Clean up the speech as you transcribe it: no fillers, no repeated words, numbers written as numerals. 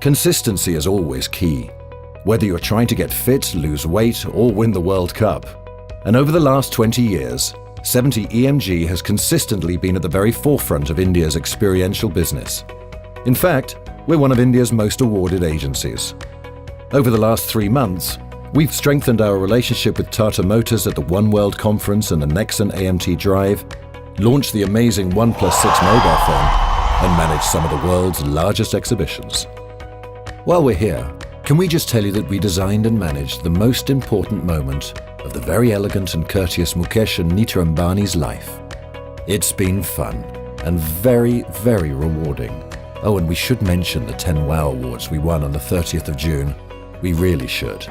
Consistency is always key, whether you're trying to get fit, lose weight, or win the World Cup. And over the last 20 years, 70 EMG has consistently been at the very forefront of India's experiential business. In fact, we're one of India's most awarded agencies. Over the last 3 months, we've strengthened our relationship with Tata Motors at the One World Conference and the Nexon AMT Drive, launched the amazing 1+6 mobile phone, and managed some of the world's largest exhibitions. While we're here, can we just tell you that we designed and managed the most important moment of the very elegant and courteous Mukesh and Nita Ambani's life. It's been fun and very, very rewarding. Oh, and we should mention the 10 WOW Awards we won on the 30th of June. We really should.